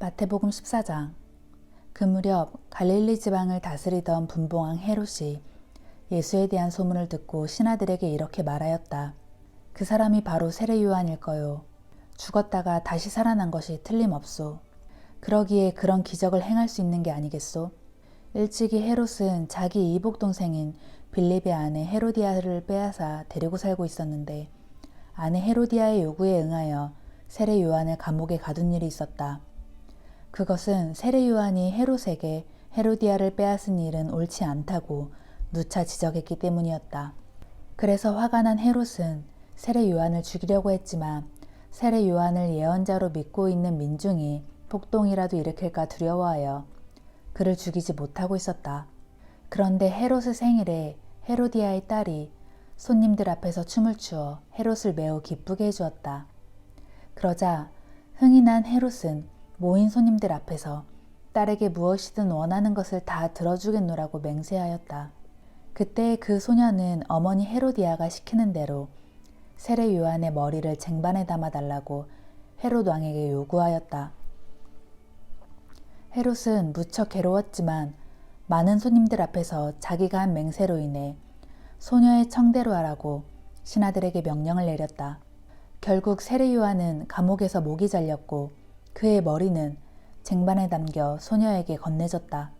마태복음 14장. 그 무렵 갈릴리 지방을 다스리던 분봉왕 헤롯이 예수에 대한 소문을 듣고 신하들에게 이렇게 말하였다. 그 사람이 바로 세례 요한일 거요. 죽었다가 다시 살아난 것이 틀림없소. 그러기에 그런 기적을 행할 수 있는 게 아니겠소. 일찍이 헤롯은 자기 이복 동생인 빌립의 아내 헤로디아를 빼앗아 데리고 살고 있었는데 아내 헤로디아의 요구에 응하여 세례 요한을 감옥에 가둔 일이 있었다. 그것은 세례 요한이 헤롯에게 헤로디아를 빼앗은 일은 옳지 않다고 누차 지적했기 때문이었다. 그래서 화가 난 헤롯은 세례 요한을 죽이려고 했지만 세례 요한을 예언자로 믿고 있는 민중이 폭동이라도 일으킬까 두려워하여 그를 죽이지 못하고 있었다. 그런데 헤롯의 생일에 헤로디아의 딸이 손님들 앞에서 춤을 추어 헤롯을 매우 기쁘게 해주었다. 그러자 흥이 난 헤롯은 모인 손님들 앞에서 딸에게 무엇이든 원하는 것을 다 들어주겠노라고 맹세하였다. 그때 그 소녀는 어머니 헤로디아가 시키는 대로 세례 요한의 머리를 쟁반에 담아달라고 헤롯 왕에게 요구하였다. 헤롯은 무척 괴로웠지만 많은 손님들 앞에서 자기가 한 맹세로 인해 소녀의 청대로 하라고 신하들에게 명령을 내렸다. 결국 세례 요한은 감옥에서 목이 잘렸고 그의 머리는 쟁반에 담겨 소녀에게 건네졌다.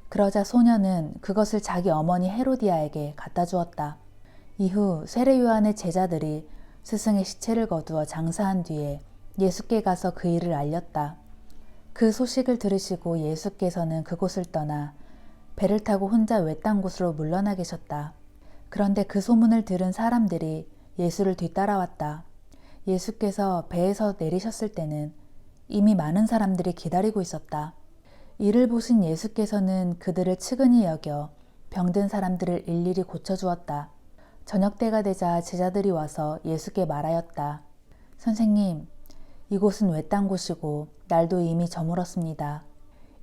그러자 소녀는 그것을 자기 어머니 헤로디아에게 갖다 주었다. 이후 세례 요한의 제자들이 스승의 시체를 거두어 장사한 뒤에 예수께 가서 그 일을 알렸다. 그 소식을 들으시고 예수께서는 그곳을 떠나 배를 타고 혼자 외딴 곳으로 물러나 계셨다. 그런데 그 소문을 들은 사람들이 예수를 뒤따라왔다. 예수께서 배에서 내리셨을 때는 이미 많은 사람들이 기다리고 있었다. 이를 보신 예수께서는 그들을 측은히 여겨 병든 사람들을 일일이 고쳐주었다. 저녁 때가 되자 제자들이 와서 예수께 말하였다. 선생님, 이곳은 외딴 곳이고 날도 이미 저물었습니다.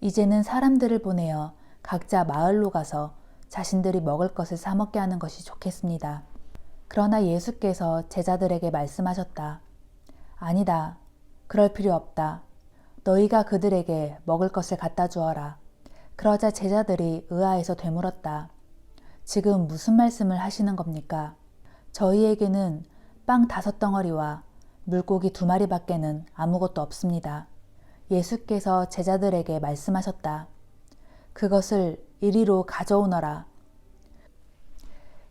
이제는 사람들을 보내어 각자 마을로 가서 자신들이 먹을 것을 사 먹게 하는 것이 좋겠습니다. 그러나 예수께서 제자들에게 말씀하셨다. 아니다. 그럴 필요 없다. 너희가 그들에게 먹을 것을 갖다 주어라. 그러자 제자들이 의아해서 되물었다. 지금 무슨 말씀을 하시는 겁니까? 저희에게는 빵 5덩어리와 물고기 2마리밖에는 아무것도 없습니다. 예수께서 제자들에게 말씀하셨다. 그것을 이리로 가져오너라.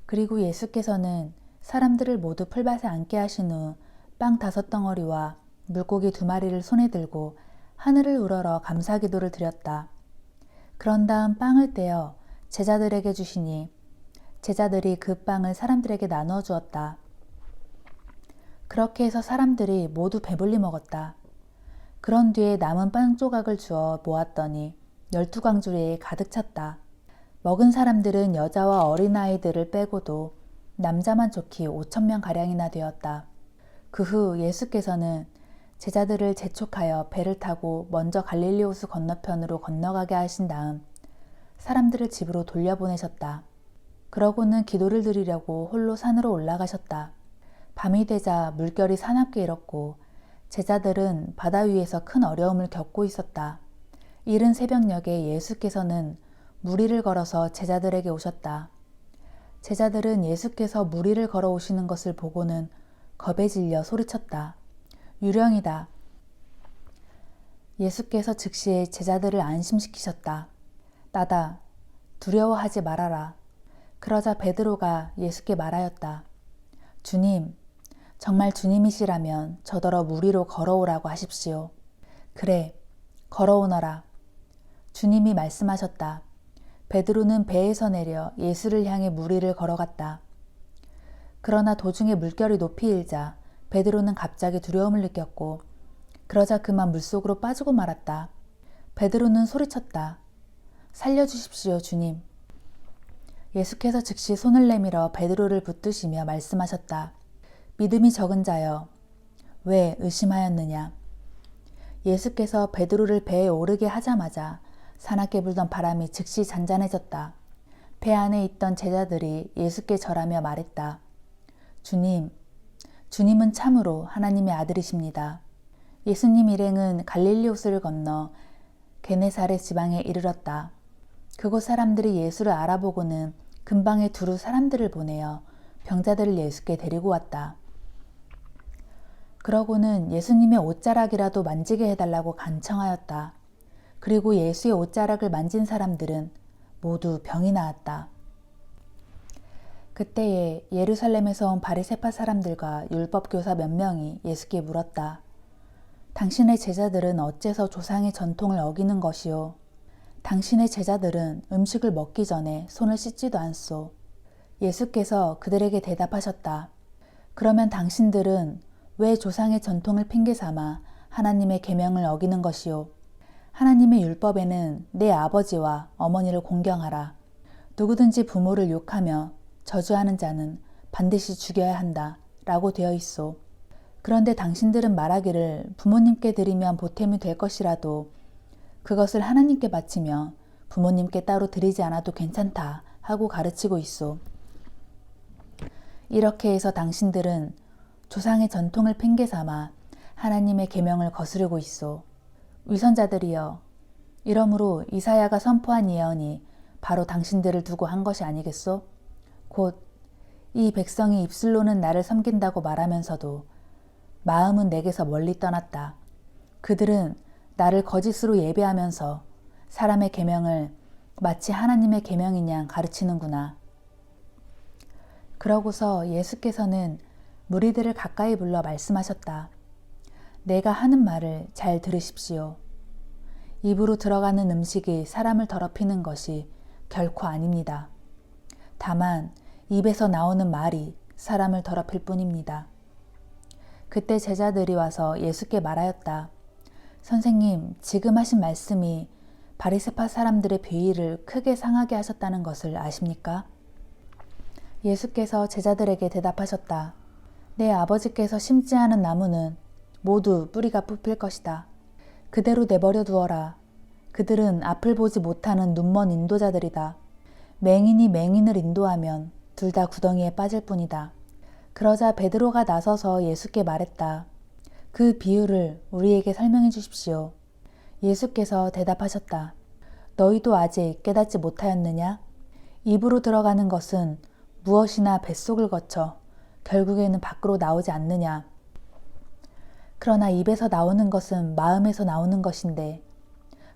그리고 예수께서는 사람들을 모두 풀밭에 앉게 하신 후 빵 5덩어리와 물고기 2마리를 손에 들고 하늘을 우러러 감사 기도를 드렸다. 그런 다음 빵을 떼어 제자들에게 주시니 제자들이 그 빵을 사람들에게 나누어 주었다. 그렇게 해서 사람들이 모두 배불리 먹었다. 그런 뒤에 남은 빵 조각을 주어 모았더니 12광주리에 가득 찼다. 먹은 사람들은 여자와 어린아이들을 빼고도 남자만 좋기 5,000명가량이나 되었다. 그 후 예수께서는 제자들을 재촉하여 배를 타고 먼저 갈릴리 호수 건너편으로 건너가게 하신 다음 사람들을 집으로 돌려보내셨다. 그러고는 기도를 드리려고 홀로 산으로 올라가셨다. 밤이 되자 물결이 사납게 일었고 제자들은 바다 위에서 큰 어려움을 겪고 있었다. 이른 새벽녘에 예수께서는 무리를 걸어서 제자들에게 오셨다. 제자들은 예수께서 무리를 걸어오시는 것을 보고는 겁에 질려 소리쳤다. 유령이다. 예수께서 즉시 제자들을 안심시키셨다. 나다. 두려워하지 말아라. 그러자 베드로가 예수께 말하였다. 주님, 정말 주님이시라면 저더러 무리로 걸어오라고 하십시오. 그래, 걸어오너라. 주님이 말씀하셨다. 베드로는 배에서 내려 예수를 향해 무리를 걸어갔다. 그러나 도중에 물결이 높이 일자 베드로는 갑자기 두려움을 느꼈고 그러자 그만 물속으로 빠지고 말았다. 베드로는 소리쳤다. 살려주십시오, 주님. 예수께서 즉시 손을 내밀어 베드로를 붙드시며 말씀하셨다. 믿음이 적은 자여, 왜 의심하였느냐? 예수께서 베드로를 배에 오르게 하자마자 사납게 불던 바람이 즉시 잔잔해졌다. 배 안에 있던 제자들이 예수께 절하며 말했다. 주님, 주님은 참으로 하나님의 아들이십니다. 예수님 일행은 갈릴리 호수를 건너 게네사렛 지방에 이르렀다. 그곳 사람들이 예수를 알아보고는 근방에 두루 사람들을 보내어 병자들을 예수께 데리고 왔다. 그러고는 예수님의 옷자락이라도 만지게 해달라고 간청하였다. 그리고 예수의 옷자락을 만진 사람들은 모두 병이 나았다. 그때에 예루살렘에서 온 바리새파 사람들과 율법교사 몇 명이 예수께 물었다. 당신의 제자들은 어째서 조상의 전통을 어기는 것이요? 당신의 제자들은 음식을 먹기 전에 손을 씻지도 않소. 예수께서 그들에게 대답하셨다. 그러면 당신들은 왜 조상의 전통을 핑계 삼아 하나님의 계명을 어기는 것이요? 하나님의 율법에는 내 아버지와 어머니를 공경하라. 누구든지 부모를 욕하며 저주하는 자는 반드시 죽여야 한다. 라고 되어 있소. 그런데 당신들은 말하기를 부모님께 드리면 보탬이 될 것이라도 그것을 하나님께 바치며 부모님께 따로 드리지 않아도 괜찮다 하고 가르치고 있소. 이렇게 해서 당신들은 조상의 전통을 핑계 삼아 하나님의 계명을 거스르고 있소. 위선자들이여, 이러므로 이사야가 선포한 예언이 바로 당신들을 두고 한 것이 아니겠소? 곧 이 백성이 입술로는 나를 섬긴다고 말하면서도 마음은 내게서 멀리 떠났다. 그들은 나를 거짓으로 예배하면서 사람의 계명을 마치 하나님의 계명이냐 가르치는구나. 그러고서 예수께서는 무리들을 가까이 불러 말씀하셨다. 내가 하는 말을 잘 들으십시오. 입으로 들어가는 음식이 사람을 더럽히는 것이 결코 아닙니다. 다만 입에서 나오는 말이 사람을 더럽힐 뿐입니다. 그때 제자들이 와서 예수께 말하였다. 선생님, 지금 하신 말씀이 바리새파 사람들의 비위를 크게 상하게 하셨다는 것을 아십니까? 예수께서 제자들에게 대답하셨다. 내 아버지께서 심지 않은 나무는 모두 뿌리가 뽑힐 것이다. 그대로 내버려 두어라. 그들은 앞을 보지 못하는 눈먼 인도자들이다. 맹인이 맹인을 인도하면 둘 다 구덩이에 빠질 뿐이다. 그러자 베드로가 나서서 예수께 말했다. 그 비유를 우리에게 설명해 주십시오. 예수께서 대답하셨다. 너희도 아직 깨닫지 못하였느냐? 입으로 들어가는 것은 무엇이나 뱃속을 거쳐 결국에는 밖으로 나오지 않느냐? 그러나 입에서 나오는 것은 마음에서 나오는 것인데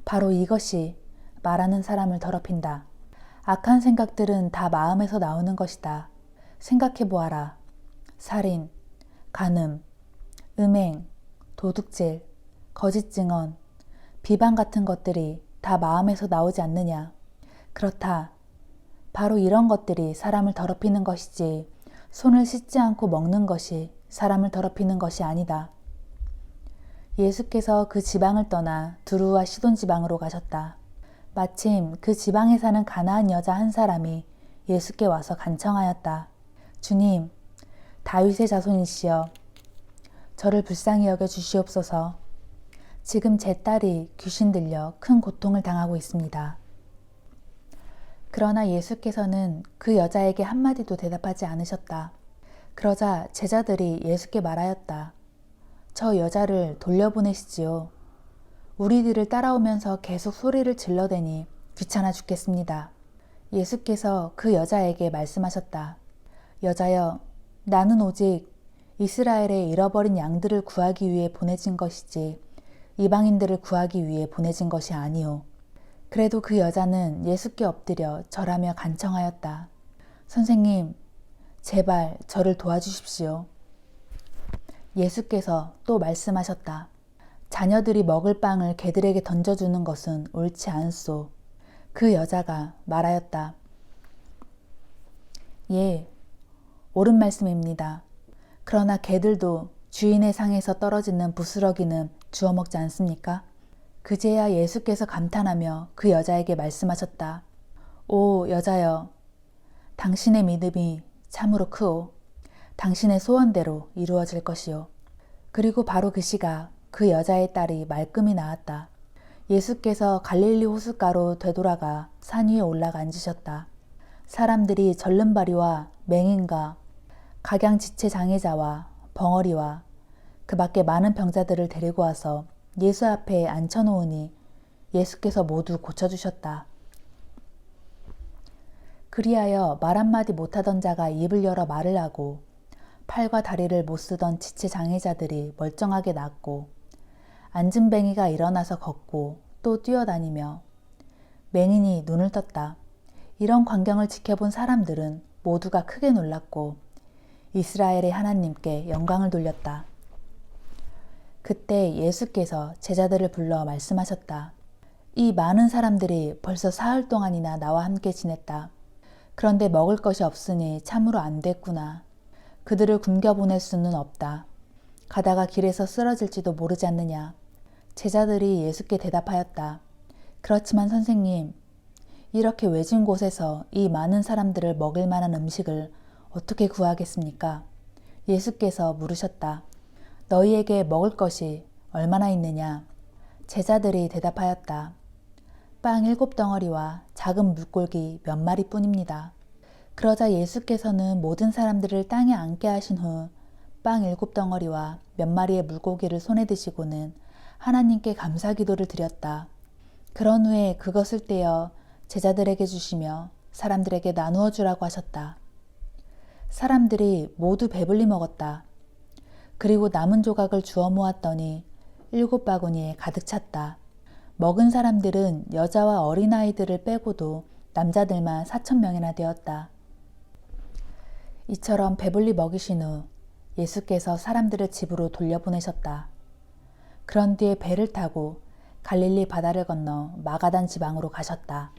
바로 이것이 말하는 사람을 더럽힌다. 악한 생각들은 다 마음에서 나오는 것이다. 생각해 보아라. 살인, 간음, 음행, 도둑질, 거짓 증언, 비방 같은 것들이 다 마음에서 나오지 않느냐. 그렇다. 바로 이런 것들이 사람을 더럽히는 것이지 손을 씻지 않고 먹는 것이 사람을 더럽히는 것이 아니다. 예수께서 그 지방을 떠나 두루와 시돈 지방으로 가셨다. 마침 그 지방에 사는 가나안 여자 한 사람이 예수께 와서 간청하였다. 주님, 다윗의 자손이시여, 저를 불쌍히 여겨 주시옵소서. 지금 제 딸이 귀신 들려 큰 고통을 당하고 있습니다. 그러나 예수께서는 그 여자에게 한마디도 대답하지 않으셨다. 그러자 제자들이 예수께 말하였다. 저 여자를 돌려보내시지요. 우리들을 따라오면서 계속 소리를 질러대니 귀찮아 죽겠습니다. 예수께서 그 여자에게 말씀하셨다. 여자여, 나는 오직 이스라엘의 잃어버린 양들을 구하기 위해 보내진 것이지 이방인들을 구하기 위해 보내진 것이 아니오. 그래도 그 여자는 예수께 엎드려 절하며 간청하였다. 선생님, 제발 저를 도와주십시오. 예수께서 또 말씀하셨다. 자녀들이 먹을 빵을 개들에게 던져주는 것은 옳지 않소. 그 여자가 말하였다. 예, 옳은 말씀입니다. 그러나 개들도 주인의 상에서 떨어지는 부스러기는 주워 먹지 않습니까? 그제야 예수께서 감탄하며 그 여자에게 말씀하셨다. 오 여자여, 당신의 믿음이 참으로 크오. 당신의 소원대로 이루어질 것이오. 그리고 바로 그 시각 그 여자의 딸이 말끔히 나았다. 예수께서 갈릴리 호숫가로 되돌아가 산 위에 올라가 앉으셨다. 사람들이 절름발이와 맹인과 각양지체 장애자와 벙어리와 그 밖에 많은 병자들을 데리고 와서 예수 앞에 앉혀놓으니 예수께서 모두 고쳐주셨다. 그리하여 말 한마디 못하던 자가 입을 열어 말을 하고 팔과 다리를 못 쓰던 지체 장애자들이 멀쩡하게 낫고 앉은 뱅이가 일어나서 걷고 또 뛰어다니며 맹인이 눈을 떴다. 이런 광경을 지켜본 사람들은 모두가 크게 놀랐고 이스라엘의 하나님께 영광을 돌렸다. 그때 예수께서 제자들을 불러 말씀하셨다. 이 많은 사람들이 벌써 사흘 동안이나 나와 함께 지냈다. 그런데 먹을 것이 없으니 참으로 안 됐구나. 그들을 굶겨보낼 수는 없다. 가다가 길에서 쓰러질지도 모르지 않느냐. 제자들이 예수께 대답하였다. 그렇지만 선생님, 이렇게 외진 곳에서 이 많은 사람들을 먹일 만한 음식을 어떻게 구하겠습니까? 예수께서 물으셨다. 너희에게 먹을 것이 얼마나 있느냐? 제자들이 대답하였다. 빵 7덩어리와 작은 물고기 몇 마리뿐입니다. 그러자 예수께서는 모든 사람들을 땅에 앉게 하신 후 빵 7덩어리와 몇 마리의 물고기를 손에 드시고는 하나님께 감사 기도를 드렸다. 그런 후에 그것을 떼어 제자들에게 주시며 사람들에게 나누어 주라고 하셨다. 사람들이 모두 배불리 먹었다. 그리고 남은 조각을 주워 모았더니 7바구니에 가득 찼다. 먹은 사람들은 여자와 어린아이들을 빼고도 남자들만 4,000명이나 되었다. 이처럼 배불리 먹이신 후 예수께서 사람들을 집으로 돌려보내셨다. 그런 뒤에 배를 타고 갈릴리 바다를 건너 마가단 지방으로 가셨다.